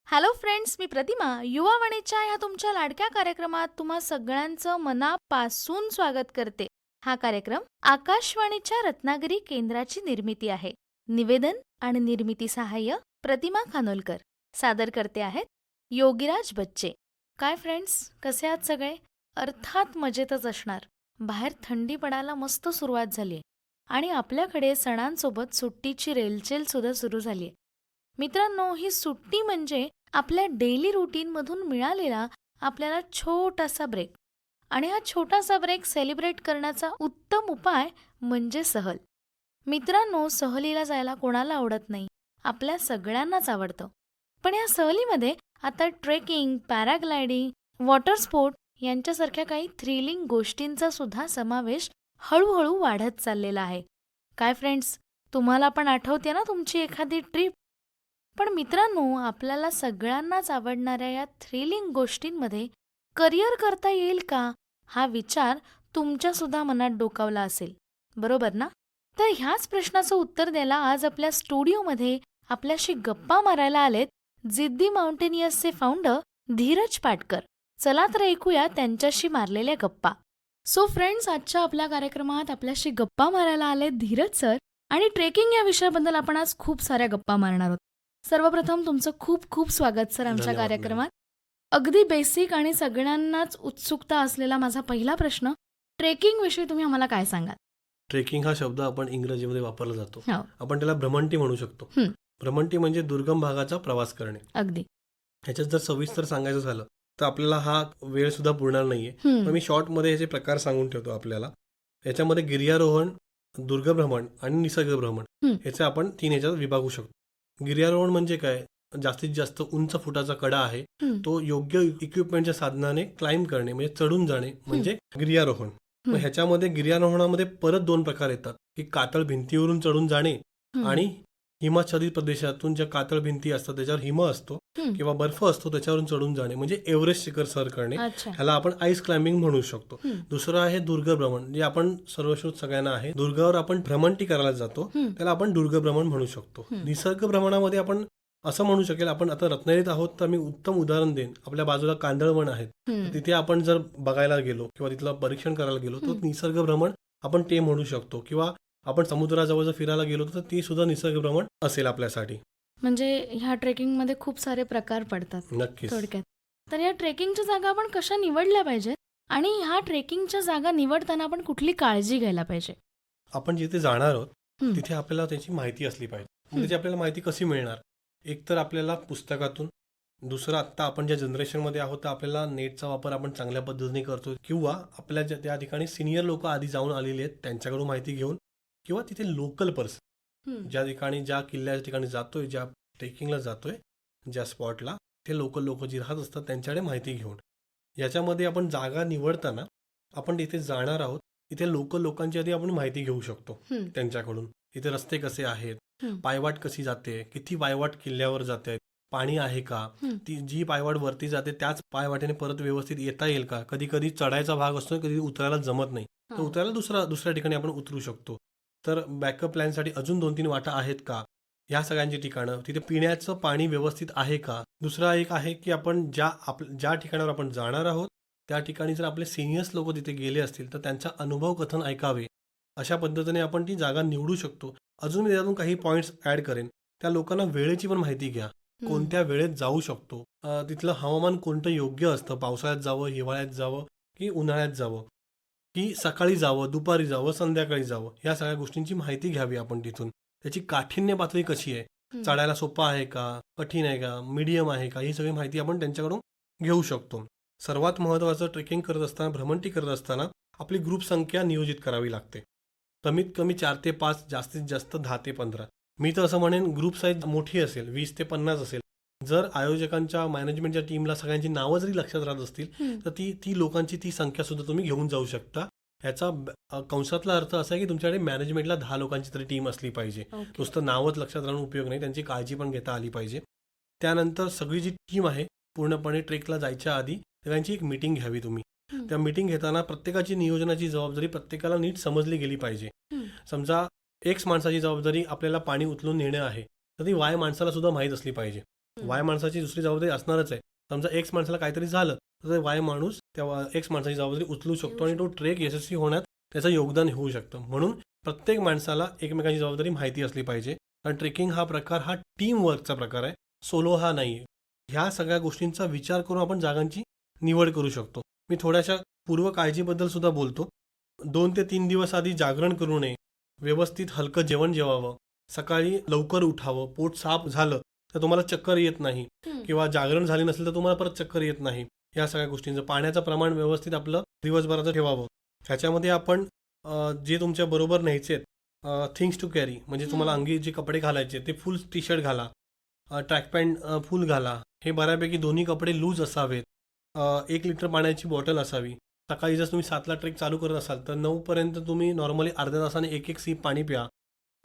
Hello friends, मी प्रतिमा. युवावाणीच्या ह्या तुमच्या लाडक्या कार्यक्रमात तुम्हा सगळ्यांचं मनापासून स्वागत करते. हा कार्यक्रम आकाशवाणीच्या रत्नागिरी केंद्राची निर्मिती आहे. निवेदन आणि निर्मिती सहाय्य प्रतिमा खानोलकर. सादर करते आहेत योगीराज बच्चे. काय फ्रेंड्स, कसे आहात सगळे? अर्थात मजेतच असणार. बाहेर थंडी पडायला मस्त सुरुवात झालीये आणि आपल्याकडे सणांसोबत सुट्टीची रेलचेल सुद्धा सुरू झालीये. मित्रांनो, ही सुट्टी म्हणजे आपल्या डेली रुटीनमधून मिळालेला आपल्याला छोटासा ब्रेक. आणि हा छोटासा ब्रेक सेलिब्रेट करण्याचा उत्तम उपाय म्हणजे सहल. मित्रांनो, सहलीला जायला कोणाला आवडत नाही? आपल्या सगळ्यांनाच आवडतं. पण या सहलीमध्ये आता ट्रेकिंग, पॅराग्लायडिंग, वॉटर स्पोर्ट यांच्यासारख्या काही थ्रिलिंग गोष्टींचा सुद्धा समावेश हळूहळू वाढत चाललेला आहे. काय फ्रेंड्स, तुम्हाला पण आठवते ना तुमची एखादी ट्रिप? पण मित्रांनो, आपल्याला सगळ्यांनाच आवडणाऱ्या या थ्रिलिंग गोष्टींमध्ये करिअर करता येईल का, हा विचार तुमच्यासुद्धा मनात डोकावला असेल, बरोबर ना? तर ह्याच प्रश्नाचं उत्तर द्यायला आज आपल्या स्टुडिओमध्ये आपल्याशी गप्पा मारायला आलेत जिद्दी माउंटेनियर्सचे फाउंडर धीरज पाटकर. चला तर ऐकूया त्यांच्याशी मारलेल्या गप्पा. सो फ्रेंड्स, आजच्या आपल्या कार्यक्रमात आपल्याशी गप्पा मारायला आलेत धीरज सर. आणि ट्रेकिंग या विषयाबद्दल आपण आज खूप साऱ्या गप्पा मारणार आहोत. सर्वप्रथम तुमचं खूप खूप स्वागत सर आमच्या धन्यवाद मॅडम. कार्यक्रमात. अगदी बेसिक आणि सगळ्यांनाच उत्सुकता असलेला माझा पहिला प्रश्न, ट्रेकिंग विषयी तुम्ही आम्हाला काय सांगाल? ट्रेकिंग हा शब्द आपण इंग्रजीमध्ये वापरला जातो. हो. आपण त्याला भ्रमंती म्हणू शकतो. हं. भ्रमंती म्हणजे दुर्गम भागाचा प्रवास करणे. अगदी. ह्याच्यात जर सविस्तर सांगायचं झालं तर आपल्याला हा वेळ सुद्धा पुरणार नाहीये. हं. पण मी शॉर्टमध्ये ह्याचे प्रकार सांगून ठेवतो आपल्याला. याच्यामध्ये गिर्यारोहण, दुर्गभ्रमण आणि निसर्गभ्रमण हं. ह्याचे आपण 3 ह्याच्यात विभागू शकतो. गिर्यारोहण म्हणजे काय? जास्तीत जास्त उंच फुटाचा कडा आहे, हं. तो योग्य इक्विपमेंटच्या साधनाने क्लाइंब करणे म्हणजे चढून जाणे म्हणजे गिर्यारोहण. मग हं. ह्याच्यामध्ये गिर्यारोहणामध्ये परत 2 प्रकार येतात की कातळ भिंतीवरून चढून जाणे हं. आणि हिमाच्छादित प्रदेशातून ज्या कातळ भिंती असतात त्याच्यावर हिम असतो हं. किंवा बर्फ असतो त्याच्यावरून चढून जाणे म्हणजे एव्हरेस्ट शिखर सर करणे. अच्छा. ह्याला आपण आईस क्लाइम्बिंग म्हणू शकतो. हं. दुसरं आहे दुर्गभ्रमण, जे आपण सर्वश्रुत सगळ्यांना आहे. दुर्गावर आपण भ्रमंती करायला जातो, हं. त्याला आपण दुर्गभ्रमण म्हणू शकतो. हं. निसर्ग भ्रमणामध्ये आपण असं म्हणू शकेल, आपण आता रत्नागिरीत आहोत तर मी उत्तम उदाहरण देईन. आपल्या बाजूला कांदळवन आहेत, हं. तिथे आपण जर बघायला गेलो किंवा तिथलं परीक्षण करायला गेलो तर निसर्ग भ्रमण आपण ते म्हणू शकतो. किंवा आपण समुद्राजवळ जर फिरायला गेलो तर ती सुद्धा निसर्ग भ्रमण असेल आपल्यासाठी. म्हणजे ह्या ट्रेकिंगमध्ये खूप सारे प्रकार पडतात नक्कीच. थोडक्यात. तर या ट्रेकिंगच्या जागा आपण कशा निवडल्या पाहिजेत आणि ह्या ट्रेकिंगच्या जागा निवडताना आपण कुठली काळजी घ्यायला पाहिजे? आपण जिथे जाणार आहोत हं. तिथे आपल्याला त्याची माहिती असली पाहिजे. हं. त्याची आपल्याला माहिती कशी मिळणार? एक तर आपल्याला पुस्तकातून, दुसरं आत्ता आपण ज्या जनरेशनमध्ये आहोत तर आपल्याला नेटचा वापर आपण चांगल्या पद्धतीने करतो, किंवा आपल्या त्या ठिकाणी सिनियर लोक आधी जाऊन आलेले आहेत त्यांच्याकडून माहिती घेऊन, किंवा तिथे लोकल पर्सन ज्या ठिकाणी, ज्या किल्ल्याच्या ठिकाणी जातोय, ज्या ट्रेकिंगला जातोय, ज्या स्पॉटला, ते लोक जी राहत असतात त्यांच्याकडे माहिती घेऊन. याच्यामध्ये आपण जागा निवडताना आपण तिथे जाणार आहोत तिथे लोकांची आधी आपण माहिती घेऊ शकतो हं. त्यांच्याकडून. तिथे रस्ते कसे आहेत, हं. पायवाट कशी जाते, किती पायवाट किल्ल्यावर जाते, पाणी आहे का, हं. ती जी पायवाट वरती जाते त्याच पायवाटेने परत व्यवस्थित येता येईल का. कधी कधी चढायचा भाग असतो, कधी उतरायला जमत नाही, तर हां. उतरायला दुसऱ्या ठिकाणी आपण उतरू शकतो. तर बॅकअप प्लॅनसाठी अजून 2-3 वाटा आहेत का, ह्या सगळ्यांची ठिकाणं. तिथे पिण्याचं पाणी व्यवस्थित आहे का. दुसरा एक आहे की आपण ज्या ठिकाणावर आपण जाणार आहोत त्या ठिकाणी जर आपले सिनियर्स लोक तिथे गेले असतील तर त्यांचा अनुभव कथन ऐकावे. अशा पद्धतीने आपण ती जागा निवडू शकतो. अजून मी त्यातून काही पॉईंट्स ऍड करेन. त्या लोकांना वेळेची पण माहिती घ्या, कोणत्या वेळेत जाऊ शकतो, तिथलं हवामान कोणतं योग्य असतं, पावसाळ्यात जावं, हिवाळ्यात जावं की उन्हाळ्यात जावं, की सकाळी जावं, दुपारी जावं, संध्याकाळी जावं, या सगळ्या गोष्टींची माहिती घ्यावी आपण तिथून. त्याची काठिण्य पातळी कशी आहे, चढायला सोपं आहे का, कठीण आहे का, मीडियम आहे का, ही सगळी माहिती आपण त्यांच्याकडून घेऊ शकतो. सर्वात महत्त्वाचं, ट्रेकिंग करत असताना, भ्रमंती करत असताना आपली ग्रुप संख्या नियोजित करावी लागते. कमीत कमी 4 ते 5, जास्तीत जास्त 10 ते 15. मी तर असं म्हणेन ग्रुप साईज मोठी असेल, 20 ते 50 असेल. जर आयोजकांच्या, मॅनेजमेंटच्या टीमला सगळ्यांची नावं जरी लक्षात राहत असतील तर ती लोकांची ती संख्या सुद्धा तुम्ही घेऊन जाऊ शकता. ह्याचा कंसातला अर्थ असा आहे की तुमच्याकडे मॅनेजमेंटला 10 लोकांची तरी टीम असली पाहिजे. ओके. नुसतं नावच लक्षात राहून उपयोग नाही, त्यांची काळजी पण घेता आली पाहिजे. त्यानंतर सगळी जी टीम आहे पूर्णपणे ट्रेकला जायच्या आधी सगळ्यांची एक मीटिंग घ्यावी तुम्ही. त्या मीटिंग घेताना प्रत्येकाची नियोजनाची जबाबदारी प्रत्येकाला नीट समजली गेली पाहिजे. समजा एक्स माणसाची जबाबदारी आपल्याला पाणी उचलून नेणं आहे तर ती वाय माणसाला सुद्धा माहीत असली पाहिजे. वाय माणसाची दुसरी जबाबदारी असणारच आहे. समजा एक्स माणसाला काहीतरी झालं तर ते वाय माणूस त्या एक्स माणसाची जबाबदारी उचलू शकतो आणि तो ट्रेक यशस्वी होण्यात त्याचं योगदान होऊ शकतं. म्हणून प्रत्येक माणसाला एकमेकांची जबाबदारी माहिती असली पाहिजे. कारण ट्रेकिंग हा प्रकार हा टीम वर्कचा प्रकार आहे, सोलो हा नाही. ह्या सगळ्या गोष्टींचा विचार करून आपण जागांची निवड करू शकतो. मी थोड्याशा पूर्व काळजीबद्दल सुद्धा बोलतो. 2 ते 3 दिवस आधी जागरण करू नये, व्यवस्थित हलकं जेवण जेवावं, सकाळी लवकर उठावं, पोट साफ झालं तर तुम्हाला चक्कर येत नाही किंवा जागरण झाले नसेल तर तुम्हाला परत चक्कर येत नाही. या सगळ्या गोष्टींचं पाण्याचं प्रमाण व्यवस्थित आपलं दिवसभराचं ठेवावं. ह्याच्यामध्ये आपण जे तुमच्या बरोबर न्यायचे आहेत थिंग्स टू कॅरी, म्हणजे तुम्हाला अंगी जे कपडे घालायचे ते फुल टी शर्ट घाला, ट्रॅक पॅन्ट फुल घाला. हे बऱ्यापैकी दोन्ही कपडे लूज असावेत. 1 लिटर पाण्याची बॉटल असावी. सकाळी जर तुम्ही 7ला ट्रेक चालू करत असाल तर 9 पर्यंत तुम्ही नॉर्मली अर्ध्या तासाने 1-1 सीप पाणी प्या.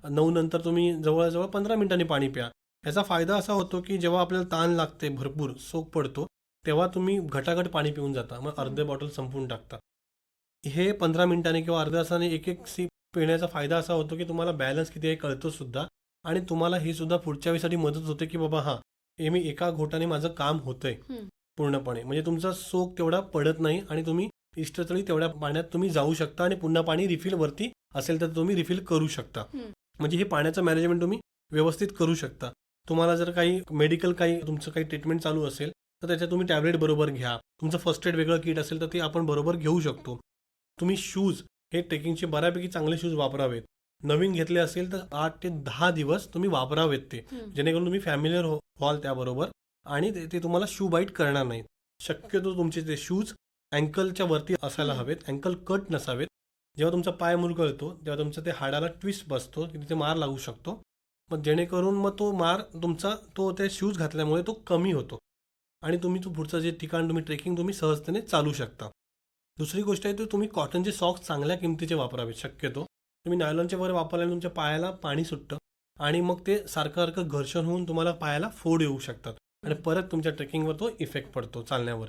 9 नंतर तुम्ही जवळजवळ 15 मिनिटांनी पाणी प्या. याचा फायदा असा होतो की जेव्हा आपल्याला ताण लागते, भरपूर सोक पडतो, तेव्हा तुम्ही घटाघट पाणी पिऊन जाता, मग अर्धे बॉटल संपवून टाकता. हे 15 मिनिटांनी किंवा अर्ध्या तासाने 1-1 सीप पिण्याचा फायदा असा होतो की तुम्हाला बॅलन्स किती आहे कळतो सुद्धा आणि तुम्हाला ही सुद्धा पुढच्या वेळेसाठी मदत होते की बाबा हां, हे मी एका घोटाने माझं काम होतंय पूर्णपणे. म्हणजे तुमचा सोक तेवढा पडत नाही आणि तुम्ही इष्टतळी तेवढ्या पाण्यात तुम्ही जाऊ शकता आणि पुन्हा पाणी रिफिल वरती असेल तर तुम्ही रिफिल करू शकता. म्हणजे हे पाण्याचं मॅनेजमेंट तुम्ही व्यवस्थित करू शकता. तुम्हाला जर काही मेडिकल काही तुमचं काही ट्रीटमेंट चालू असेल तर त्याच्यात तुम्ही टॅबलेट बरोबर घ्या. तुमचं फर्स्ट एड वेगळं किट असेल तर ते आपण बरोबर घेऊ शकतो. तुम्ही शूज हे ट्रेकिंगचे बऱ्यापैकी चांगले शूज वापरावेत. नवीन घेतले असेल तर 8 ते 10 दिवस तुम्ही वापरावेत ते, जेणेकरून तुम्ही फॅमिलियर व्हाल त्याबरोबर आणि ते तुम्हाला शू बाईट करणार नाहीत. शक्यतो तुमचे ते शूज अँकलच्या वरती असायला हवेत, अँकल कट नसावेत. जेव्हा तुमचा पाय मुरगळतो तेव्हा तुमचं ते हाडाला ट्विस्ट बसतो की तिथे मार लागू शकतो. मग जेणेकरून मग तो मार तुमचा तो ते शूज घातल्यामुळे तो कमी होतो आणि तुम्ही तो पुढचं जे ठिकाण तुम्ही ट्रेकिंग तुम्ही सहजतेने चालू शकता. दुसरी गोष्ट आहे तर तुम्ही कॉटनचे सॉक्स चांगल्या किमतीचे वापरावेत. शक्यतो तुम्ही नायलॉनचे वगैरे वापरल्याने तुमच्या पायाला पाणी सुटतं आणि मग ते सारखं घर्षण होऊन तुम्हाला पायाला फोड येऊ शकतात आणि परत तुमच्या ट्रेकिंगवर तो इफेक्ट पडतो चालण्यावर.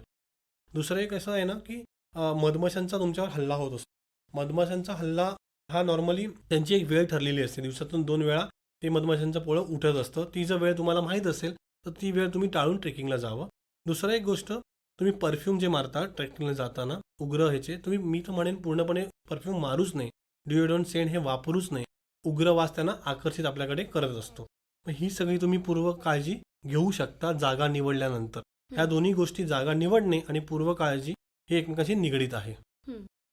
दुसरं एक असं आहे ना की मधमाशांचा तुमच्यावर हल्ला होत असतो. मधमाशांचा हल्ला हा नॉर्मली त्यांची एक वेळ ठरलेली असते. दिवसातून 2 वेळा ते मधमाशांचं पोळं उठत असतं. ती जर वेळ तुम्हाला माहीत असेल तर ती वेळ तुम्ही टाळून ट्रेकिंगला जावं. दुसरं एक गोष्ट, तुम्ही परफ्यूम जे मारता ट्रेकिंगला जाताना उग्र ह्याचे, तुम्ही मी तर म्हणेन पूर्णपणे परफ्यूम मारूच नाही. डिओड्रंट सेंट हे वापरूच नाही. उग्र वास त्यांना आकर्षित आपल्याकडे करत असतो. मग ही सगळी तुम्ही पूर्व काळजी घेऊ शकता जागा निवडल्यानंतर. ह्या दोन्ही गोष्टी, जागा निवडणे आणि पूर्व काळजी, हे एकमेकांशी निगडीत आहे.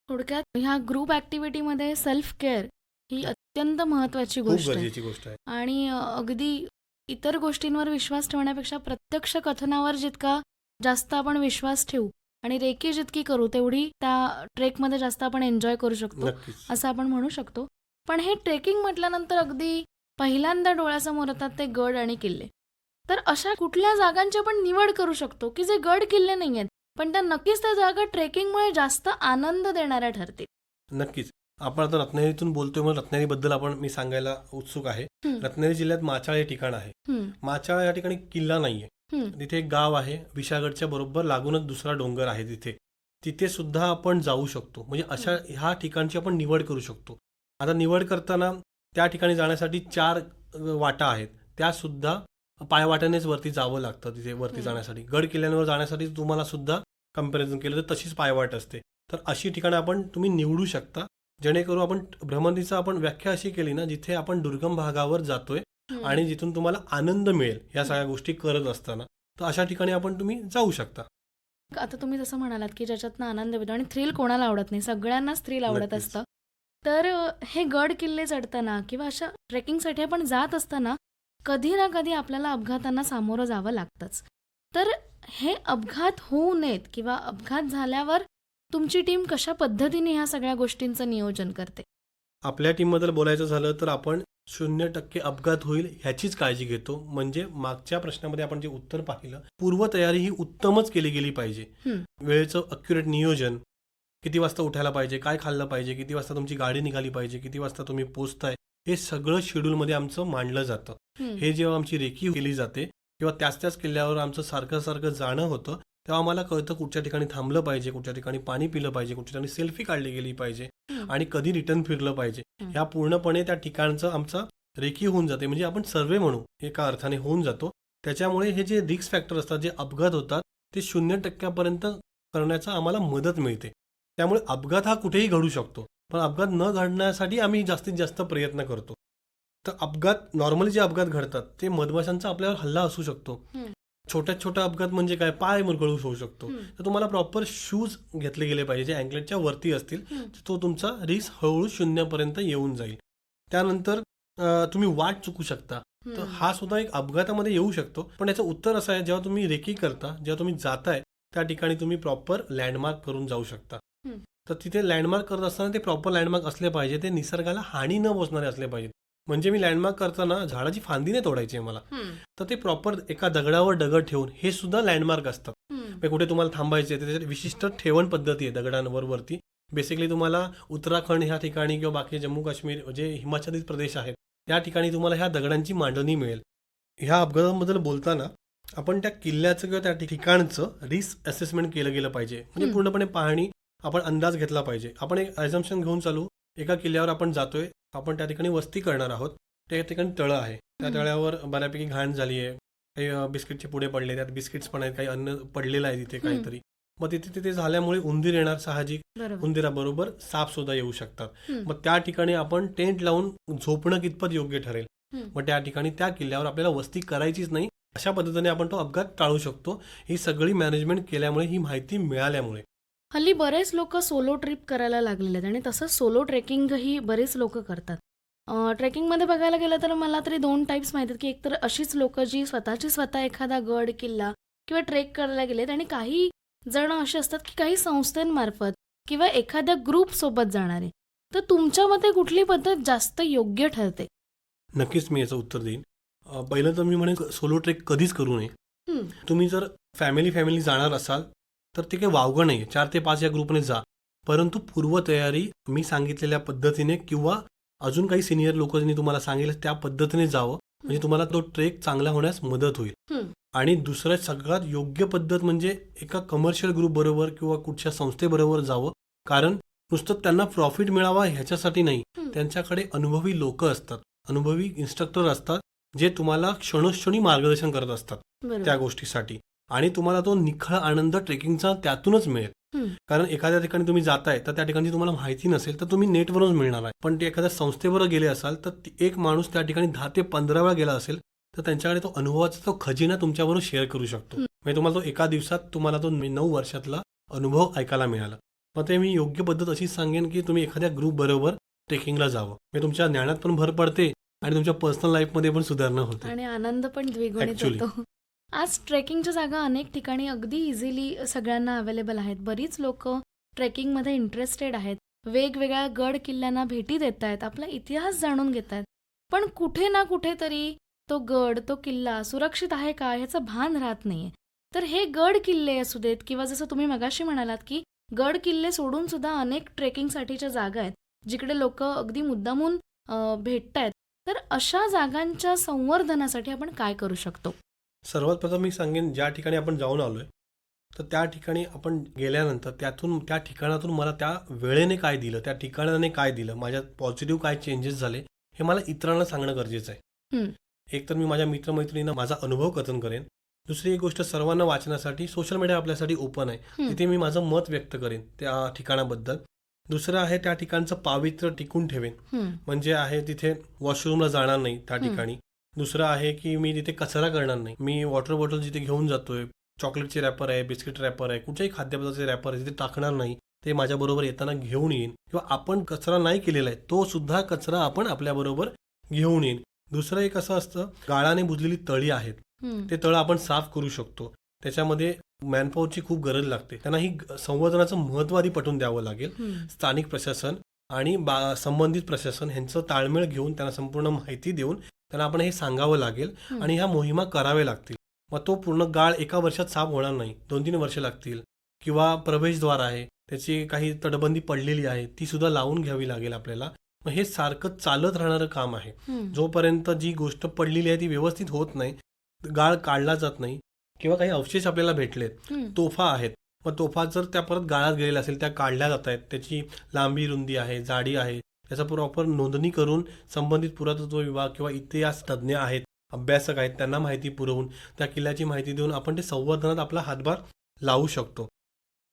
थोडक्यात ह्या ग्रुप ॲक्टिव्हिटीमध्ये सेल्फ केअर ही अत्यंत महत्त्वाची खूप गोष्ट आहे गरजेची गोष्ट आहे. आणि अगदी इतर गोष्टींवर विश्वास ठेवण्यापेक्षा प्रत्यक्ष कथनावर जितका जास्त आपण विश्वास ठेवू आणि रेकी जितकी करू तेवढी त्या ट्रेकमध्ये जास्त आपण एन्जॉय करू शकतो नक्कीच. असं आपण म्हणू शकतो. पण हे ट्रेकिंग म्हटल्यानंतर अगदी पहिल्यांदा डोळ्यासमोर येतात ते गड आणि किल्ले. तर अशा कुठल्या जागांची आपण निवड करू शकतो की जे गड किल्ले नाही आहेत पण त्या नक्कीच त्या जागा ट्रेकिंगमुळे जास्त आनंद देणाऱ्या ठरतील? नक्कीच. आपण आता रत्नागिरीतून बोलतोय, मग रत्नागिरीबद्दल मी सांगायला उत्सुक आहे. रत्नागिरी जिल्ह्यात माचाळ हे ठिकाण आहे. माचाळ या ठिकाणी किल्ला नाहीये. तिथे एक गाव आहे, विशागडच्या बरोबर लागूनच दुसरा डोंगर आहे तिथे. तिथे सुद्धा आपण जाऊ शकतो. म्हणजे अशा ह्या ठिकाणची आपण निवड करू शकतो. आता निवड करताना त्या ठिकाणी जाण्यासाठी 4 वाटा आहेत. त्या सुद्धा पायवाट्यानेच वरती जावं लागतं. तिथे वरती जाण्यासाठी, गड किल्ल्यांवर जाण्यासाठी तुम्हाला सुद्धा कंपॅरिझन केलं तर तशीच पायवाट असते. तर अशी ठिकाणं तुम्ही निवडू शकता, जेणेकरून आपण भ्रमंतीचा आपण व्याख्या अशी केली ना, जिथे आपण दुर्गम भागावर जातोय आणि जिथून तुम्हाला आनंद मिळेल या सगळ्या गोष्टी करत असताना, तर अशा ठिकाणी तुम्ही जाऊ शकता. आता तुम्ही जसं म्हणालात की ज्याच्यातनं आनंद मिळतो आणि थ्रिल कोणाला आवडत नाही, सगळ्यांनाच थ्रिल आवडत नक्कीच. असतं. तर हे गड किल्ले चढताना किंवा अशा ट्रेकिंगसाठी आपण जात असताना कधी ना कधी आपल्याला अपघातांना सामोरं जावं लागतंच. तर हे अपघात होऊ नयेत किंवा अपघात झाल्यावर तुमची टीम कशा पद्धतीने ह्या सगळ्या गोष्टींचं नियोजन करते? आपल्या टीमबद्दल बोलायचं झालं तर आपण 0% अपघात होईल ह्याचीच काळजी घेतो. म्हणजे मागच्या प्रश्नामध्ये आपण जे उत्तर पाहिलं, पूर्वतयारी ही उत्तमच केली गेली पाहिजे. वेळेचं अक्युरेट नियोजन, किती वाजता उठायला पाहिजे, काय खाल्लं पाहिजे, किती वाजता तुमची गाडी निघाली पाहिजे, किती वाजता तुम्ही पोहोचताय, हे सगळं शेड्यूलमध्ये आमचं मांडलं जातं. हे जेव्हा आमची रेकी केली जाते किंवा त्याच किल्ल्यावर आमचं सारखं जाणं होतं, तेव्हा आम्हाला कळतं कुठच्या ठिकाणी थांबलं पाहिजे, कुठच्या ठिकाणी पाणी पिलं पाहिजे, कुठच्या ठिकाणी सेल्फी काढली गेली पाहिजे आणि कधी रिटर्न फिरलं पाहिजे. ह्या पूर्णपणे त्या ठिकाणचं आमचं रेकी होऊन जाते. म्हणजे आपण सर्वे म्हणू एका अर्थाने होऊन जातो त्याच्यामुळे हे जे रिस्क फॅक्टर असतात, जे अपघात होतात, ते 0% करण्याचा आम्हाला मदत मिळते. त्यामुळे अपघात हा कुठेही घडू शकतो. पण अपघात न घडण्यासाठी आम्ही जास्तीत जास्त प्रयत्न करतो. तर अपघात नॉर्मली जे अपघात घडतात, ते मधमाशांचा आपल्यावर हल्ला असू शकतो. छोट्यात छोटा अपघात म्हणजे काय, पाय मुरगळून होऊ शकतो. तर तुम्हाला प्रॉपर शूज घेतले गेले पाहिजे, जे अँकलेटच्या वरती असतील. तो तुमचा रिस्क हळूहळू 0% येऊन जाईल. त्यानंतर तुम्ही वाट चुकू शकता. तर हा सुद्धा एक अपघातामध्ये येऊ शकतो. पण याचं उत्तर असं आहे, जेव्हा तुम्ही रेकी करता, जेव्हा तुम्ही जाताय, त्या ठिकाणी तुम्ही प्रॉपर लँडमार्क करून जाऊ शकता. तर तिथे लँडमार्क करत असताना ते प्रॉपर लँडमार्क असले पाहिजे, ते निसर्गाला हानी न पोचणारे असले पाहिजे. म्हणजे मी लँडमार्क करताना झाडाची फांदी नाही तोडायची आहे मला, तर ते प्रॉपर एका दगडावर दगड ठेवून, हे सुद्धा लँडमार्क असतात. म्हणजे कुठे तुम्हाला थांबायचे, त्याच्यात विशिष्ट ठेवण पद्धती आहे दगडांवर वरती. बेसिकली तुम्हाला उत्तराखंड ह्या ठिकाणी किंवा बाकी जम्मू काश्मीर जे हिमाचल प्रदेश आहेत, त्या ठिकाणी तुम्हाला ह्या दगडांची मांडणी मिळेल. ह्या अपघातांबद्दल बोलताना आपण त्या किल्ल्याचं किंवा त्या ठिकाणचं रिस्क असेसमेंट केलं गेलं पाहिजे. म्हणजे पूर्णपणे पाहणी, आपण अंदाज घेतला पाहिजे. आपण एक ॲझम्पशन घेऊन चालू, एका किल्ल्यावर आपण जातोय, आपण त्या ठिकाणी वस्ती करणार आहोत. त्या ठिकाणी तळं आहे, त्या तळ्यावर बऱ्यापैकी घाण झाली आहे, काही बिस्किटचे पुडे पडले, त्यात बिस्किट्स पण आहेत, काही अन्न पडलेलं आहे तिथे काहीतरी. मग तिथे झाल्यामुळे उंदीर येणार साहजिक, उंदिराबरोबर साप सुद्धा येऊ शकतात. मग त्या ठिकाणी आपण टेंट लावून झोपणं कितपत योग्य ठरेल. मग त्या ठिकाणी त्या किल्ल्यावर आपल्याला वस्ती करायचीच नाही. अशा पद्धतीने आपण तो अपघात टाळू शकतो. ही सगळी मॅनेजमेंट केल्यामुळे, ही माहिती मिळाल्यामुळे. हल्ली बरेच लोक सोलो ट्रिप करायला लागलेले आहेत आणि तसंच सोलो ट्रेकिंगही बरेच लोक करतात. ट्रेकिंगमध्ये बघायला गेलं तर मला तरी 2 टाईप्स माहिती आहेत, की एकतर अशीच लोक जी स्वतः एखादा गड किल्ला किंवा ट्रेक करायला गेलेत, आणि काही जण असे असतात की काही संस्थांमार्फत किंवा एखाद्या ग्रुप सोबत जाणारे. तर तुमच्या मते कुठली पद्धत जास्त योग्य ठरते? नक्कीच मी याचं उत्तर देईन. पहिलं तर मी म्हणेन, सोलो ट्रेक कधीच करू नये. तुम्ही जर फॅमिली जाणार असाल, तर ते काही वावगं नाही, 4 ते 5 या ग्रुपने जा. परंतु पूर्वतयारी मी सांगितलेल्या पद्धतीने किंवा अजून काही सिनियर लोकांनी तुम्हाला सांगितलं त्या पद्धतीने जावं, म्हणजे तुम्हाला तो ट्रेक चांगला होण्यास मदत होईल. आणि दुसरं सगळ्यात योग्य पद्धत म्हणजे एका कमर्शियल ग्रुप बरोबर किंवा कुठच्या संस्थेबरोबर जावं. कारण नुसतं त्यांना प्रॉफिट मिळावा ह्याच्यासाठी नाही, त्यांच्याकडे अनुभवी लोक असतात, अनुभवी इन्स्ट्रक्टर असतात, जे तुम्हाला क्षणोक्षणी मार्गदर्शन करत असतात त्या गोष्टीसाठी. आणि तुम्हाला तो निखळ आनंद ट्रेकिंगचा त्यातूनच मिळेल. कारण एखाद्या ठिकाणी तुम्ही जाताय, तर त्या ठिकाणी तुम्हाला माहिती नसेल, तर तुम्ही नेटवरूनच मिळणार आहे. पण ते एखाद्या संस्थेबरोबर गेले असाल, तर एक माणूस त्या ठिकाणी 10 ते 15 वेळा गेला असेल, तर त्यांच्याकडे तो अनुभवाचा तो खजिना तुमच्याबरोबर शेअर करू शकतो. म्हणजे तुम्हाला तो एका दिवसात तुम्हाला तो 9 वर्षातला अनुभव ऐकायला मिळाला. मग ते मी योग्य पद्धत अशीच सांगेन, की तुम्ही एखाद्या ग्रुप बरोबर ट्रेकिंगला जावं. म्हणजे तुमच्या ज्ञानात पण भर पडते आणि तुमच्या पर्सनल लाईफमध्ये पण सुधारणा होते आणि आनंद पण द्विगुणित होतो. आज ट्रेकिंगच्या जागा अनेक ठिकाणी अगदी इझिली सगळ्यांना अवेलेबल आहेत. बरीच लोक ट्रेकिंगमध्ये इंटरेस्टेड आहेत, वेगवेगळ्या गड किल्ल्यांना भेटी देत आहेत, आपला इतिहास जाणून घेत आहेत. पण कुठे ना कुठेतरी तो गड, तो किल्ला सुरक्षित आहे का ह्याचं भान राहत नाहीये. तर हे गड किल्ले असू देत किंवा जसं तुम्ही मगाशी म्हणालात, की गड किल्ले सोडून सुद्धा अनेक ट्रेकिंगसाठीच्या जागा आहेत, जिकडे लोक अगदी मुद्दामून भेटतायत. तर अशा जागांच्या संवर्धनासाठी आपण काय करू शकतो? सर्वात प्रथम मी सांगेन, ज्या ठिकाणी आपण जाऊन आलोय, तर त्या ठिकाणी आपण गेल्यानंतर त्या ठिकाणातून मला त्या वेळेने काय दिलं, त्या ठिकाणाने काय दिलं, माझ्यात पॉझिटिव्ह काय चेंजेस झाले, हे मला इतरांना सांगणं गरजेचं आहे. एक तर मी माझ्या मित्रमैत्रिणींना माझा अनुभव कथन करेन. दुसरी एक गोष्ट, सर्वांना वाचण्यासाठी सोशल मीडिया आपल्यासाठी ओपन आहे, तिथे मी माझं मत व्यक्त करेन त्या ठिकाणाबद्दल. दुसरं आहे, त्या ठिकाणचं पावित्र्य टिकून ठेवेन. म्हणजे आहे तिथे वॉशरूमला जाणार नाही त्या ठिकाणी. दुसरं आहे की मी तिथे कचरा करणार नाही. मी वॉटर बॉटल जिथे घेऊन जातोय, चॉकलेटचे रॅपर आहे, बिस्किट रॅपर आहे, कुठच्याही खाद्यपदार्थाचे रॅपर आहे, तिथे टाकणार नाही. ते माझ्याबरोबर येताना घेऊन येईन. किंवा आपण कचरा नाही केलेला आहे, तो सुद्धा कचरा आपण आपल्याबरोबर घेऊन येईन. दुसरं एक असं असतं, गाळाने बुजलेली तळी आहेत, ते तळं आपण साफ करू शकतो. त्याच्यामध्ये मॅनपॉवरची खूप गरज लागते. त्यांना ही संवर्धनाचं महत्त्व आधी पटवून द्यावं लागेल. स्थानिक प्रशासन आणि संबंधित प्रशासन ह्यांचं ताळमेळ घेऊन त्यांना संपूर्ण माहिती देऊन त्यांना आपण हे सांगावं लागेल आणि ह्या मोहिमा कराव्या लागतील. मग तो पूर्ण गाळ एका वर्षात साफ होणार नाही, 2-3 वर्ष लागतील. किंवा प्रवेशद्वार आहे, त्याची काही तटबंदी पडलेली आहे, ती सुद्धा लावून घ्यावी लागेल आपल्याला. मग हे सारखं चालत राहणारं काम आहे. जोपर्यंत जी गोष्ट पडलेली आहे ती व्यवस्थित होत नाही, गाळ काढला जात नाही, किंवा काही अवशेष आपल्याला भेटलेत, तोफा आहेत, मग तोफा जर त्या परत गाळात गेलेल्या असेल, त्या काढल्या जात आहेत, त्याची लांबी रुंदी आहे, जाडी आहे, त्याचा प्रॉपर नोंदणी करून संबंधित पुरातत्व विभाग किंवा इतिहास तज्ज्ञ आहेत अभ्यासक आहेत त्यांना माहिती पुरवून त्या किल्ल्याची माहिती देऊन आपण ते संवर्धनात आपला हातभार लावू शकतो.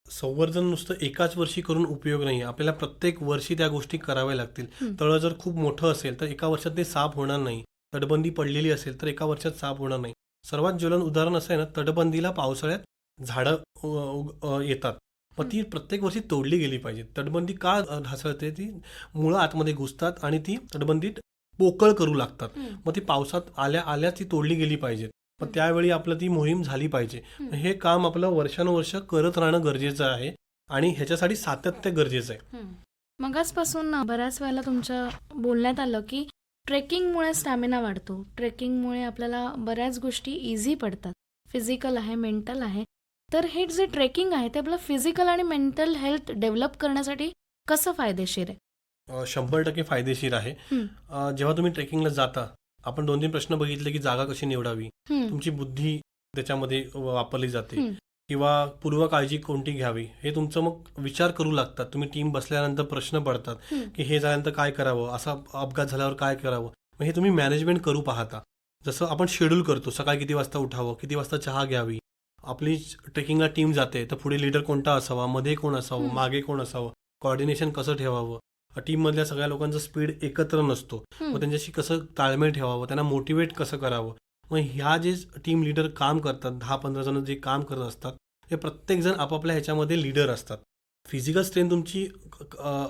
संवर्धन नुसतं एकाच वर्षी करून उपयोग नाही. आपल्याला प्रत्येक वर्षी त्या गोष्टी कराव्या लागतील. तळं जर खूप मोठं असेल तर एका वर्षात ते साफ होणार नाही. तटबंदी पडलेली असेल तर एका वर्षात साफ होणार नाही. सर्वात ज्वलन उदाहरण असं आहे ना, तटबंदीला पावसाळ्यात झाडं येतात. मग ती प्रत्येक वर्षी तोडली गेली पाहिजे. तटबंदी का ढासळते? ती मुळं आतमध्ये घुसतात आणि ती तटबंदीत पोकळ करू लागतात. मग ती पावसात आल्या ती तोडली गेली पाहिजेत. मग त्यावेळी आपलं ती मोहीम झाली पाहिजे. हे काम आपलं वर्षानुवर्ष करत राहणं गरजेचं आहे आणि ह्याच्यासाठी सातत्य गरजेचं आहे. मगाचपासून बऱ्याच वेळेला तुमच्या बोलण्यात आलं की ट्रेकिंगमुळे स्टॅमिना वाढतो. ट्रेकिंगमुळे आपल्याला बऱ्याच गोष्टी इझी पडतात. फिजिकल आहे, मेंटल आहे. तर हे जे ट्रेकिंग आहे ते आपलं फिजिकल आणि मेंटल हेल्थ डेव्हलप करण्यासाठी कसं फायदेशीर आहे? 100% फायदेशीर आहे. जेव्हा तुम्ही ट्रेकिंगला जाता, आपण 2-3 प्रश्न बघितले की जागा कशी निवडावी, तुमची बुद्धी त्याच्यामध्ये वापरली जाते किंवा पूर्वकाळजी कोणती घ्यावी, हे तुमचं मग विचार करू लागतात. तुम्ही टीम बसल्यानंतर प्रश्न पडतात की हे झाल्यानंतर काय करावं, असा अपघात झाल्यावर काय करावं. मग हे तुम्ही मॅनेजमेंट करू पाहता. जसं आपण शेड्यूल करतो, सकाळी किती वाजता उठावं, किती वाजता चहा घ्यावी. आपली ट्रेकिंगला टीम जाते तर पुढे लीडर कोणता असावा, मध्ये कोण असावं, मागे कोण असावं, कोऑर्डिनेशन कसं ठेवावं. टीममधल्या सगळ्या लोकांचा स्पीड एकत्र नसतो. मग त्यांच्याशी कसं ताळमेळ ठेवावं, त्यांना मोटिवेट कसं करावं. मग ह्या जे टीम लीडर काम करतात, 10-15 जण जे काम करत असतात, ते प्रत्येक जण आपापल्या ह्याच्यामध्ये लीडर असतात. फिजिकल स्ट्रेंथ तुमची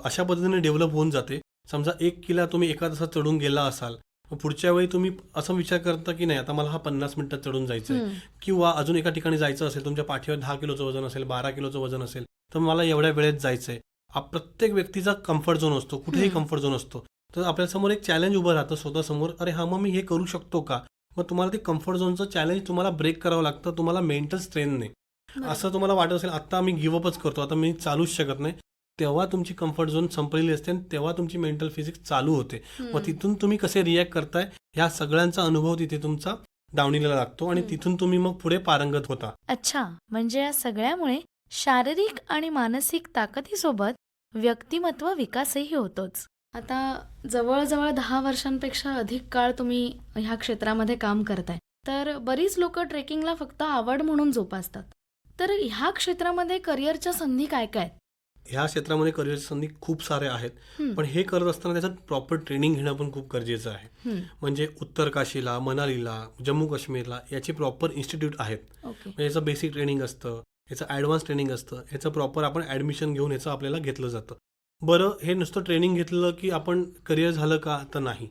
अशा पद्धतीने डेव्हलप होऊन जाते. समजा 1 किल्ला तुम्ही एका तासात चढून गेला असाल, मग पुढच्या वेळी तुम्ही असं विचार करता की नाही आता मला हा 50 मिनिटात चढून जायचं आहे. किंवा अजून एका ठिकाणी जायचं असेल, तुमच्या पाठीवर 10 किलोचं वजन असेल, 12 किलोचं वजन असेल, तर मला एवढ्या वेळेत जायचं आहे. प्रत्येक व्यक्तीचा कम्फर्ट झोन असतो, कुठेही कम्फर्ट झोन असतो. तर आपल्यासमोर एक चॅलेंज उभं राहतं स्वतःसमोर, अरे हा मग मी हे करू शकतो का. मग तुम्हाला ते कम्फर्ट झोनचं चॅलेंज तुम्हाला ब्रेक करावं लागतं, तुम्हाला मेंटल स्ट्रेंथने. असं तुम्हाला वाटत असेल आता मी गिव्हअपच करतो, आता मी चालूच शकत नाही, तेव्हा तुमची कम्फर्ट झोन संपलेली असते आणि तेव्हा तुमची मेंटल फिजिक्स चालू होते. मग तिथून तुम्ही कसे रिॲक्ट करताय ह्या सगळ्यांचा अनुभव तिथे तुमचा दावणीला लागतो आणि तिथून तुम्ही मग पुढे पारंगत होता. अच्छा, म्हणजे या सगळ्यामुळे शारीरिक आणि मानसिक ताकदीसोबत व्यक्तिमत्व विकासही होतोच. आता जवळजवळ 10 वर्षांपेक्षा अधिक काळ तुम्ही ह्या क्षेत्रामध्ये काम करताय. तर बरीच लोक ट्रेकिंगला फक्त आवड म्हणून जोपासतात. तर ह्या क्षेत्रामध्ये करिअरच्या संधी काय काय आहेत? ह्या क्षेत्रामध्ये करिअरच्या संधी खूप साऱ्या आहेत. पण हे करत असताना त्याच्यात प्रॉपर ट्रेनिंग घेणं पण खूप गरजेचं आहे. म्हणजे उत्तर काशीला, मनालीला, जम्मू काश्मीरला याची प्रॉपर इन्स्टिट्यूट आहेत. म्हणजे याचं बेसिक ट्रेनिंग असतं, याचं ॲडव्हान्स ट्रेनिंग असतं, याचं प्रॉपर आपण ॲडमिशन घेऊन याचं आपल्याला घेतलं जातं. बरं, हे नुसतं ट्रेनिंग घेतलं की आपण करिअर झालं का, तर नाही.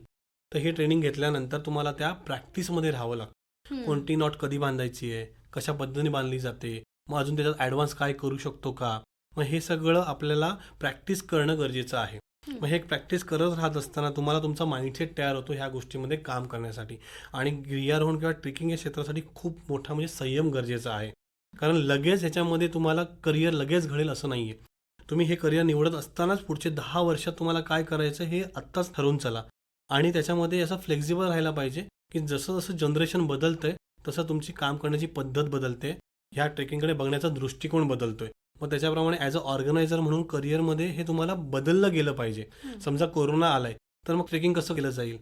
तर हे ट्रेनिंग घेतल्यानंतर तुम्हाला त्या प्रॅक्टिसमध्ये राहावं लागतं. कोणती नॉट कधी बांधायची आहे, कशा पद्धतीने बांधली जाते, मग अजून त्याच्यात ॲडव्हान्स काय करू शकतो का, मग हे सगळं आपल्याला प्रॅक्टिस करणं गरजेचं आहे. मग हे प्रॅक्टिस करत राहत असताना तुम्हाला तुमचा माइंडसेट तयार होतो ह्या गोष्टीमध्ये काम करण्यासाठी. आणि गिर्यारोहण किंवा ट्रेकिंग या क्षेत्रासाठी खूप मोठा म्हणजे संयम गरजेचा आहे. कारण लगेच ह्याच्यामध्ये तुम्हाला करिअर लगेच घडेल असं नाही आहे. तुम्ही हे करिअर निवडत असतानाच पुढचे 10 वर्षात तुम्हाला काय करायचं हे आत्ताच ठरवून चला. आणि त्याच्यामध्ये असं फ्लेक्झिबल राहायला पाहिजे की जसं जसं जनरेशन बदलतंय तसं तुमची काम करण्याची पद्धत बदलते, ह्या ट्रेकिंगकडे बघण्याचा दृष्टिकोन बदलतोय. मग त्याच्याप्रमाणे ॲज अ ऑर्गनायझर म्हणून करिअरमध्ये हे तुम्हाला बदललं गेलं पाहिजे. समजा कोरोना आलाय तर मग ट्रेकिंग कसं केलं जाईल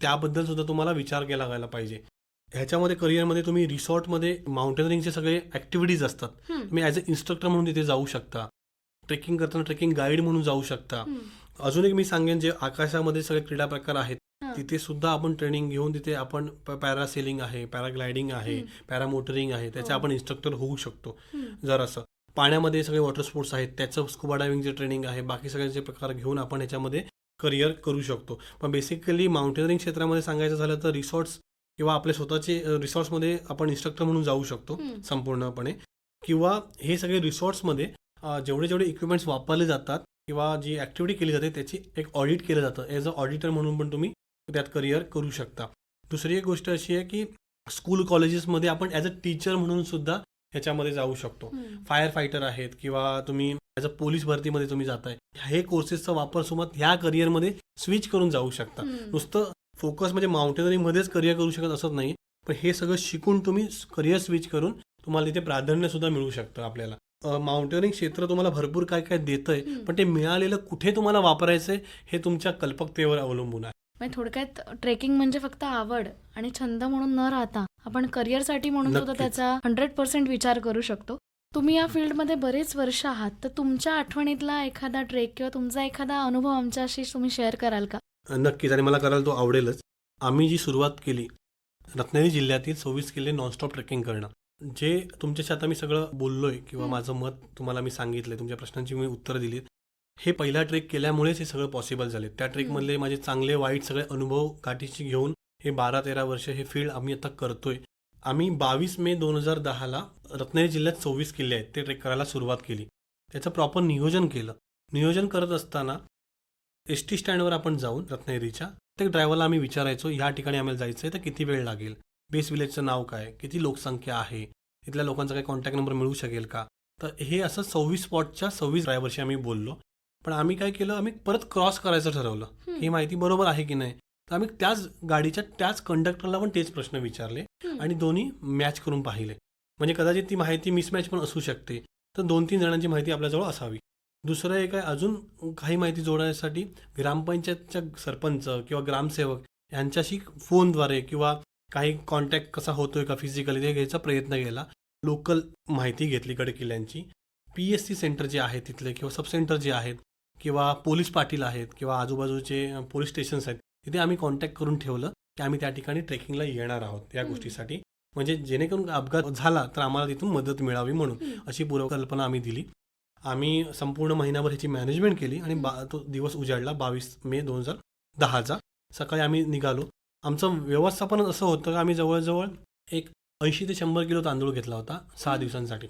त्याबद्दल सुद्धा तुम्हाला विचार केला गेला पाहिजे. ह्याच्यामध्ये करिअरमध्ये तुम्ही रिसॉर्टमध्ये माउंटेनरिंगचे सगळे ॲक्टिव्हिटीज असतात, तुम्ही ॲज अ इन्स्ट्रक्टर म्हणून तिथे जाऊ शकता. ट्रेकिंग करताना ट्रेकिंग गाईड म्हणून जाऊ शकता. अजून एक मी सांगेन, जे आकाशामध्ये सगळे क्रीडा प्रकार आहेत तिथे सुद्धा आपण ट्रेनिंग घेऊन तिथे आपण पॅरासेलिंग आहे, पॅराग्लायडिंग आहे, पॅरामोटरिंग आहे, त्याचे आपण इन्स्ट्रक्टर होऊ शकतो. जर असं पाण्यामध्ये सगळे वॉटर स्पोर्ट्स आहेत त्याचं स्कुबा डायव्हिंगचे ट्रेनिंग आहे, बाकी सगळ्यांचे प्रकार घेऊन आपण ह्याच्यामध्ये करिअर करू शकतो. पण बेसिकली माउंटेनरिंग क्षेत्रामध्ये सांगायचं झालं तर रिसॉर्ट्स किंवा आपल्या स्वतःचे रिसॉर्ट्समध्ये आपण इन्स्ट्रक्टर म्हणून जाऊ शकतो संपूर्णपणे. किंवा हे सगळे रिसॉर्ट्समध्ये जेवढे जेवढे इक्विपमेंट्स वापरले जातात किंवा जी ॲक्टिव्हिटी केली जाते त्याची एक ऑडिट केलं जातं. ॲज अ ऑडिटर म्हणून पण तुम्ही त्यात करिअर करू शकता. दुसरी एक गोष्ट अशी आहे की स्कूल कॉलेजेसमध्ये आपण ॲज अ टीचर म्हणून सुद्धा ह्याच्यामध्ये जाऊ शकतो. फायर फायटर आहेत किंवा तुम्ही ॲज अ पोलीस भरतीमध्ये तुम्ही जाताय, हे कोर्सेसचा वापर सोबत ह्या करिअरमध्ये स्विच करून जाऊ शकता. नुसतं फोकस म्हणजे माउंटेनरिंगमध्येच करिअर करू शकत असत नाही, पण हे सगळं शिकून तुम्ही करिअर स्विच करून तुम्हाला तिथे प्राधान्य सुद्धा मिळू शकतं. आपल्याला माउंटेनिंग क्षेत्र तुम्हाला भरपूर काय काय देतंय, पण ते मिळालेलं कुठे तुम्हाला वापरायचंय हे तुमच्या कल्पकतेवर अवलंबून आहे. म्हणजे थोडक्यात ट्रेकिंग म्हणजे फक्त आवड आणि छंद म्हणून न राहता आपण करिअरसाठी म्हणून सुद्धा नक्कीच. त्याचा 100% विचार करू शकतो. तुम्ही या फील्डमध्ये बरेच वर्ष आहात, तर तुमच्या आठवणीतला एखादा ट्रेक किंवा तुमचा एखादा अनुभव आमच्याशी तुम्ही शेअर कराल का? नक्कीच आणि मला करायला तो आवडेलच. आम्ही जी सुरुवात केली, रत्नागिरी जिल्ह्यातील 26 किल्ले नॉनस्टॉप ट्रेकिंग करणं. जे तुमच्याशी आता मी सगळं बोललोय किंवा हं. माझं मत तुम्हाला मी सांगितलंय, तुमच्या प्रश्नांची मी उत्तरं दिलीत. हे पहिला ट्रेक केल्यामुळेच हे सगळं पॉसिबल झाले. त्या ट्रेकमधले माझे चांगले वाईट सगळे अनुभव गाठीशी घेऊन हे 12-13 वर्ष हे फील्ड आम्ही आता करतोय. आम्ही 22 मे 2010ला रत्नागिरी जिल्ह्यात 24 किल्ले आहेत ते ट्रेक करायला सुरुवात केली. त्याचं प्रॉपर नियोजन केलं. नियोजन करत असताना एस टी स्टँडवर आपण जाऊन रत्नागिरीच्या प्रत्येक ड्रायव्हरला आम्ही विचारायचो, ह्या ठिकाणी आम्हाला जायचं आहे तर किती वेळ लागेल, बेस विलेजचं नाव काय, किती लोकसंख्या आहे, इथल्या लोकांचा काही कॉन्टॅक्ट नंबर मिळू शकेल का. तर हे असं 26 स्पॉटच्या 26 ड्रायव्हरशी आम्ही बोललो. पण आम्ही काय केलं, आम्ही परत क्रॉस करायचं ठरवलं. हं. ही माहिती बरोबर आहे की नाही. तर आम्ही त्याच गाडीच्या त्याच कंडक्टरला पण तेच प्रश्न विचारले हं. आणि दोन्ही मॅच करून पाहिले. म्हणजे कदाचित ती माहिती मिसमॅच पण असू शकते. तर 2-3 जणांची माहिती आपल्याजवळ असावी. दुसरं एक आहे, अजून काही माहिती जोडण्यासाठी ग्रामपंचायतच्या सरपंच किंवा ग्रामसेवक यांच्याशी फोनद्वारे किंवा काही कॉन्टॅक्ट कसा होतोय का फिजिकली ते घ्यायचा प्रयत्न केला. लोकल माहिती घेतली गडकिल्ल्यांची. PSC सेंटर जे आहे तिथले किंवा सब सेंटर जे आहेत किंवा पोलीस पाटील आहेत किंवा आजूबाजूचे पोलीस स्टेशन्स आहेत, तिथे आम्ही कॉन्टॅक्ट करून ठेवलं की आम्ही त्या ठिकाणी ट्रेकिंगला येणार आहोत या हं. गोष्टीसाठी. म्हणजे जेणेकरून अपघात झाला तर आम्हाला तिथून मदत मिळावी म्हणून हं. अशी पूर्वकल्पना आम्ही दिली. आम्ही संपूर्ण महिनाभर ह्याची मॅनेजमेंट केली आणि तो दिवस उजाडला 22 मे 2010चा. सकाळी आम्ही निघालो. आमचं व्यवस्थापन असं होतं की आम्ही जवळजवळ एक 80 ते 100 किलो तांदूळ घेतला होता 6 हं. दिवसांसाठी.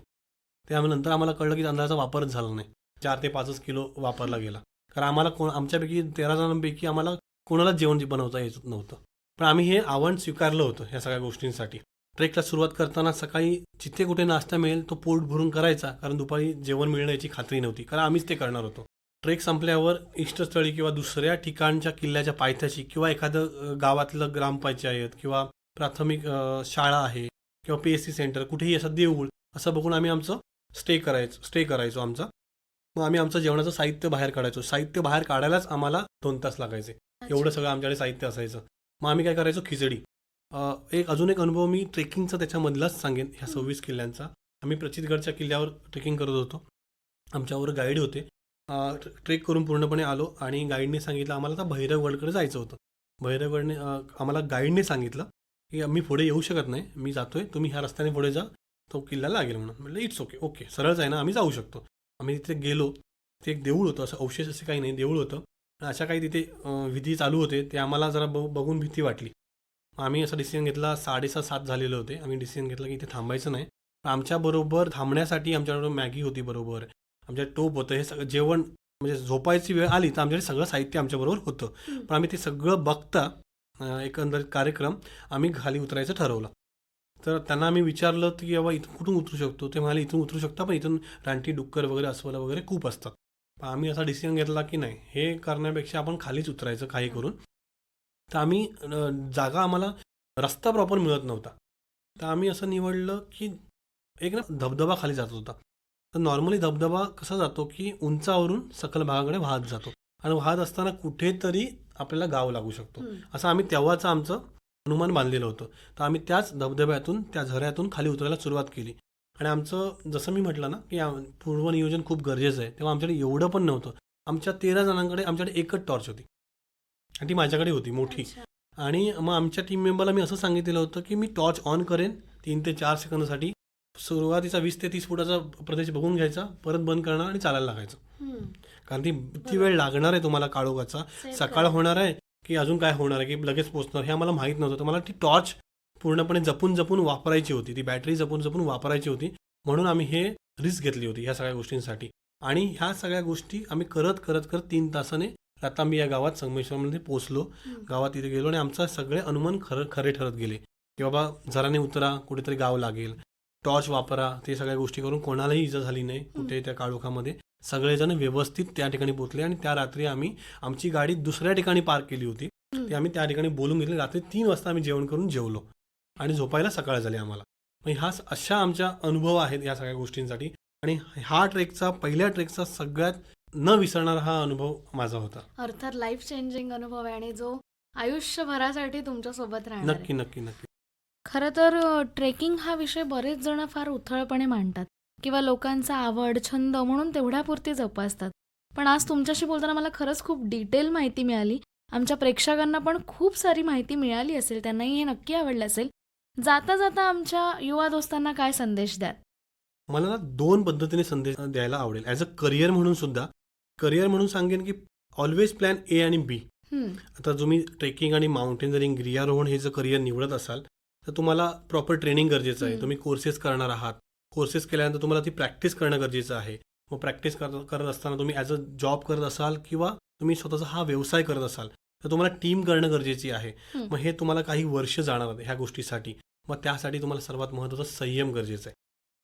नंतर आम्हाला कळलं की तांदळाचा वापरच झाला नाही. 4 ते 5च किलो वापरला गेला. कारण आम्हाला आमच्यापैकी 13 जणांपैकी आम्हाला कोणालाच जेवण बनवता येत नव्हतं. पण आम्ही हे आव्हान स्वीकारलं होतं ह्या सगळ्या गोष्टींसाठी. ट्रेकला सुरुवात करताना सकाळी जिथे कुठे नाश्ता मिळेल तो पोट भरून करायचा, कारण दुपारी जेवण मिळणं याची खात्री नव्हती, कारण आम्हीच ते करणार होतो. ट्रेक संपल्यावर इष्टस्थळी किंवा दुसऱ्या ठिकाणच्या किल्ल्याच्या पायथ्याशी किंवा एखादं गावातलं ग्रामपंचायत किंवा प्राथमिक शाळा आहे किंवा PSC सेंटर, कुठेही असं देऊळ असं बघून आम्ही आमचं स्टे करायचो आमचा. मग आम्ही आमचं जेवणाचं साहित्य बाहेर काढायचो. साहित्य बाहेर काढायलाच आम्हाला 2 तास लागायचे. एवढं सगळं आमच्याकडे साहित्य असायचं. मग आम्ही काय करायचो, खिचडी. अजून एक अनुभव मी ट्रेकिंगचा त्याच्यामधलाच सांगेन ह्या 26 किल्ल्यांचा. आम्ही प्रचितगडच्या किल्ल्यावर ट्रेकिंग करत होतो. आमच्यावर गाईड होते. ट्रेक करून पूर्णपणे आलो आणि गाईडने सांगितलं आम्हाला आता भैरवगडकडे जायचं होतं. भैरवगडने आम्हाला गाईडने सांगितलं की मी पुढे येऊ शकत नाही, मी जातोय, तुम्ही ह्या रस्त्याने पुढे जा, तो किल्ला लागेल म्हणून. म्हटलं इट्स ओके, ओके, सरळच आहे ना, आम्ही जाऊ शकतो. आम्ही तिथे गेलो. ते एक देऊळ होतं, असं अवशेष असे काही नाही, देऊळ होतं. अशा काही तिथे विधी चालू होते, ते आम्हाला जरा बघून भीती वाटली. आम्ही असा डिसिजन घेतला, 6:30-7 झालेले होते. आम्ही डिसिजन घेतला की इथे थांबायचं नाही. आमच्याबरोबर थांबण्यासाठी आमच्याबरोबर मॅगी होती बरोबर, आमच्या टोप होतं, हे सगळं जेवण, म्हणजे झोपायची वेळ आली तर आमच्याकडे सगळं साहित्य आमच्याबरोबर होतं. हं. पण आम्ही ते सगळं बघता एकंदरीत कार्यक्रम आम्ही खाली उतरायचं ठरवलं. तर त्यांना आम्ही विचारलं की बाबा इथून कुठून उतरू शकतो. ते म्हणाले इथून उतरू शकता, पण इथून रानटी, डुक्कर वगैरे, अस्वलं वगैरे खूप असतात. पण आम्ही असा डिसिजन घेतला की नाही, हे करण्यापेक्षा आपण खालीच उतरायचं काही करून. तर आम्ही जागा, आम्हाला रस्ता प्रॉपर मिळत नव्हता. तर आम्ही असं निवडलं की एक ना धबधबा खाली जात होता. तर नॉर्मली धबधबा कसा जातो की उंचावरून सखल भागाकडे वाहत जातो आणि वाहत असताना कुठेतरी आपल्याला गाव लागू शकतो, हं. असं आम्ही तेव्हाचं आमचं अनुमान बांधलेलं होतं. तर आम्ही त्याच धबधब्यातून, त्या झऱ्यातून खाली उतरायला सुरुवात केली. आणि आमचं जसं मी म्हटलं ना की पूर्वनियोजन खूप गरजेचं आहे, तेव्हा आमच्याकडे एवढं पण नव्हतं. आमच्या 13 जणांकडे आमच्याकडे एकच टॉर्च होती आणि ती माझ्याकडे होती मोठी. अच्छा. आणि मग आमच्या टीम मेंबरला मी असं सांगितलेलं होतं की मी टॉर्च ऑन करेन 3 ते 4 सेकंदासाठी. सुरुवातीचा 20 ते 30 फुटाचा प्रदेश बघून घ्यायचा, परत बंद करणार आणि चालायला लागायचं. हं. कारण ती किती वेळ लागणार आहे तुम्हाला काळोखाचा, Save सकाळ करा. होणार आहे की अजून काय होणार आहे, की लगेच पोहोचणार, हे आम्हाला माहीत नव्हतं. तर मला ती टॉर्च पूर्णपणे जपून वापरायची होती, ती बॅटरी जपून वापरायची होती. म्हणून आम्ही हे रिस्क घेतली होती ह्या सगळ्या गोष्टींसाठी. आणि ह्या सगळ्या गोष्टी आम्ही करत 3 तासाने रतांबी या गावात, संगमेश्वरमध्ये पोहोचलो. हं. गावात तिथे गेलो आणि आमचा सगळे अनुमान खरे ठरत गेले की बाबा झराने उतरा, कुठेतरी गाव लागेल, टॉर्च वापरा. ते सगळ्या गोष्टी करून कोणालाही इजा झाली नाही कुठे त्या काळोखामध्ये. सगळेजण व्यवस्थित त्या ठिकाणी पोहोचले आणि त्या रात्री आम्ही आमची गाडी दुसऱ्या ठिकाणी पार्क केली होती. हं. ती आम्ही त्या ठिकाणी बोलून घेतली. रात्री 3 वाजता आम्ही जेवण करून जेवलो आणि झोपायला सकाळ झाली आम्हाला. मग अशा आमच्या अनुभव आहेत या सगळ्या गोष्टींसाठी. आणि पहिल्या ट्रेकचा सगळ्यात न विसरणारा हा अनुभव माझा होता. अर्थात लाईफ चेंजिंग अनुभव आहे आणि जो आयुष्यभरासाठी तुमच्या सोबत राहणार आहे. नक्की, नक्की, नक्की. खरं तर ट्रेकिंग हा विषय बरेच जण फार उथळपणे मांडतात किंवा लोकांचा आवड छंद म्हणून तेवढ्यापुरती जोपासतात. पण आज तुमच्याशी बोलताना मला खरंच खूप डिटेल माहिती मिळाली. आमच्या प्रेक्षकांना पण खूप सारी माहिती मिळाली असेल, त्यांनाही हे नक्की आवडलं असेल. जाता जाता आमच्या युवा दोस्तांना काय संदेश द्याल? मला ना 2 पद्धतीने संदेश द्यायला आवडेल. ॲज अ करियर म्हणून सुद्धा. करियर म्हणून सांगेन की ऑल्वेज प्लॅन ए आणि बी. हं, आता तुम्ही ट्रेकिंग आणि माउंटेनरिंग, गिर्यारोहण हे जर करियर निवडत असाल, तर तुम्हाला प्रॉपर ट्रेनिंग गरजेचं आहे. हं. तुम्ही कोर्सेस करणार आहात. कोर्सेस केल्यानंतर तुम्हाला ती प्रॅक्टिस करणं गरजेचं आहे. मग प्रॅक्टिस करत असताना तुम्ही ॲज अ जॉब करत असाल किंवा तुम्ही स्वतःचा हा व्यवसाय करत असाल, तर तुम्हाला टीम करणं गरजेची आहे. हं. मग हे तुम्हाला काही वर्ष जाणार आहेत ह्या गोष्टीसाठी. मग त्यासाठी तुम्हाला सर्वात महत्त्वाचं संयम गरजेचं आहे.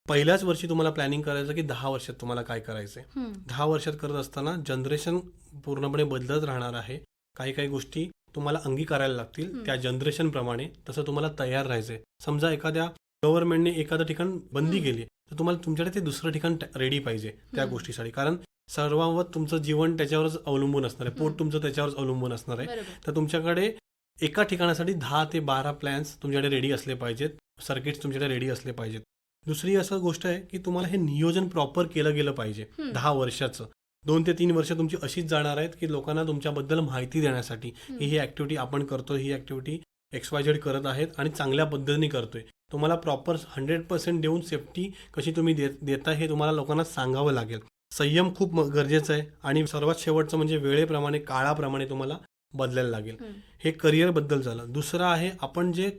पहिल्याच वर्षी तुम्हाला प्लॅनिंग करायचं की 10 वर्षात तुम्हाला काय करायचं आहे. हं. 10 वर्षात करत असताना जनरेशन पूर्णपणे बदलत राहणार आहे. काही काही गोष्टी तुम्हाला अंगीकारायला लागतील हं. त्या जनरेशनप्रमाणे. तसं तुम्हाला तयार राहायचं आहे. समजा एखाद्या गव्हर्नमेंटने एखादं ठिकाण बंदी हं. केली, तर तुम्हाला तुमच्याकडे ते दुसरं ठिकाण रेडी पाहिजे त्या हं. गोष्टीसाठी. कारण सर्वांवर तुमचं जीवन त्याच्यावरच अवलंबून असणार आहे. हं. पोट तुमचं त्याच्यावरच अवलंबून असणार आहे. बरोबर. तर तुमच्याकडे एका ठिकाणासाठी 10 ते 12 प्लॅन्स तुमच्याकडे रेडी असले पाहिजेत. सर्किट्स तुमच्याकडे रेडी असले पाहिजेत. दुसरी असं गोष्ट आहे की तुम्हाला हे नियोजन प्रॉपर केलं गेलं पाहिजे. हं. 10 वर्षाचं. 2 ते 3 वर्ष तुमची अशीच जाणार आहेत की लोकांना तुमच्याबद्दल माहिती देण्यासाठी हं. ही ॲक्टिव्हिटी आपण करतोय, ही ॲक्टिव्हिटी XYZ करत आहेत आणि चांगल्या पद्धतीने करतोय. तुम्हाला प्रॉपर 100% देऊन सेफ्टी कशी तुम्ही देता हे तुम्हाला लोकांना सांगावं लागेल. संयम खूप गरजेचं आहे आणि सर्वात शेवटचं म्हणजे वेळेप्रमाणे, काळाप्रमाणे तुम्हाला बदलायला लागेल. हं. हे करिअरबद्दल झालं. दुसरं आहे आपण जे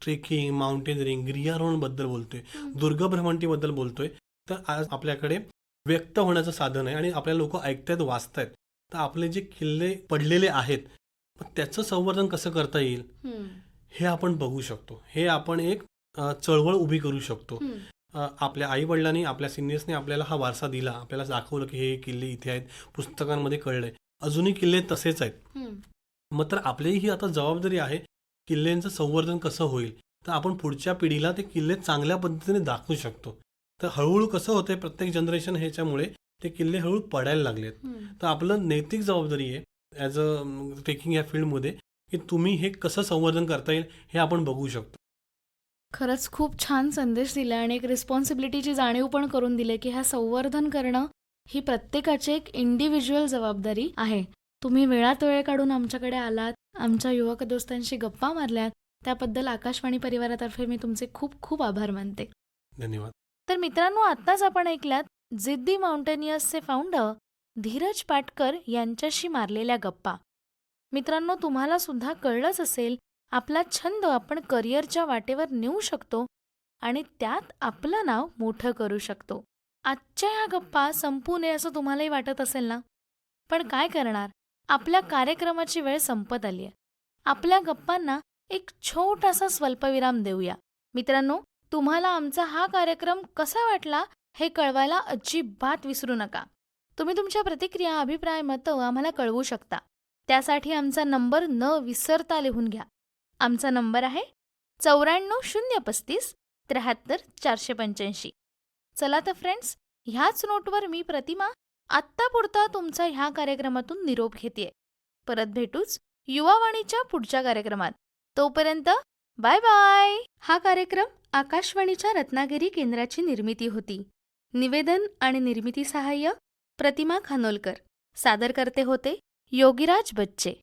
ट्रेकिंग, माउंटेनरिंग, गिर्यारोहणबद्दल बोलतोय, हं. दुर्गभ्रमंतीबद्दल बोलतोय. तर आज आपल्याकडे व्यक्त होण्याचं साधन आहे आणि आपल्या लोकं ऐकतायत, वाचतायत. तर आपले जे किल्ले पडलेले आहेत, मग त्याचं संवर्धन कसं करता येईल हं. हे आपण बघू शकतो. हे आपण एक चळवळ उभी करू शकतो. हं. आपल्या आई-वडिलांनी, आपल्या सिनियर्सनी आपल्याला हा वारसा दिला. आपल्याला दाखवलं की हे किल्ले इथे आहेत. पुस्तकांमध्ये कळलंय. अजूनही किल्ले तसेच आहेत. हं. मग तर आपली ही आता जबाबदारी आहे, किल्ल्यांचं संवर्धन कसं होईल. तर आपण पुढच्या पिढीला ते किल्ले चांगल्या पद्धतीने दाखवू शकतो. तर हळूहळू कसं होतंय प्रत्येक जनरेशन ह्याच्यामुळे ते किल्ले हळूहळू पडायला लागलेत. हं. तर आपलं नैतिक जबाबदारी आहे ॲज अ ट्रेकिंग या फील्डमध्ये की तुम्ही हे कसं संवर्धन करता येईल हे आपण बघू शकतो. खरंच खूप छान संदेश दिला आणि एक रिस्पॉन्सिबिलिटीची जाणीव पण करून दिली की हा संवर्धन करणं ही प्रत्येकाची एक इंडिव्हिज्युअल जबाबदारी आहे. तुम्ही वेळात वेळ काढून आमच्याकडे आलात, आमच्या युवक दोस्तांशी गप्पा मारल्यात, त्याबद्दल आकाशवाणी परिवारातर्फे मी तुमचे खूप खूप आभार मानते. धन्यवाद. तर मित्रांनो, आत्ताच आपण ऐकल्यात जिद्दी माउंटेनियर्सचे फाउंडर धीरज पाटकर यांच्याशी मारलेल्या गप्पा. मित्रांनो, तुम्हाला सुद्धा कळलंच असेल, आपला छंद आपण करिअरच्या वाटेवर नेऊ शकतो आणि त्यात आपलं नाव मोठं करू शकतो. आजच्या ह्या गप्पा संपू नये असं तुम्हालाही वाटत असेल ना? पण काय करणार, आपल्या कार्यक्रमाची वेळ संपत आली आहे. आपल्या गप्पांना एक छोटासा स्वल्पविराम देऊया. मित्रांनो, तुम्हाला आमचा हा कार्यक्रम कसा वाटला हे कळवायला अजिबात विसरू नका. तुम्ही तुमच्या प्रतिक्रिया, अभिप्राय, मतं आम्हाला कळवू शकता. त्यासाठी आमचा नंबर न विसरता लिहून घ्या. आमचा नंबर आहे 94 035 73 485. चला तर फ्रेंड्स, ह्याच नोटवर मी प्रतिमा आत्तापुरता तुमचा ह्या कार्यक्रमातून निरोप घेतेय. परत भेटूच युवावाणीच्या पुढच्या कार्यक्रमात. तोपर्यंत बाय बाय. हा कार्यक्रम आकाशवाणीच्या रत्नागिरी केंद्राची निर्मिती होती. निवेदन आणि निर्मिती सहाय्य प्रतिमा खानोलकर. सादर करते होते योगीराज बच्चे.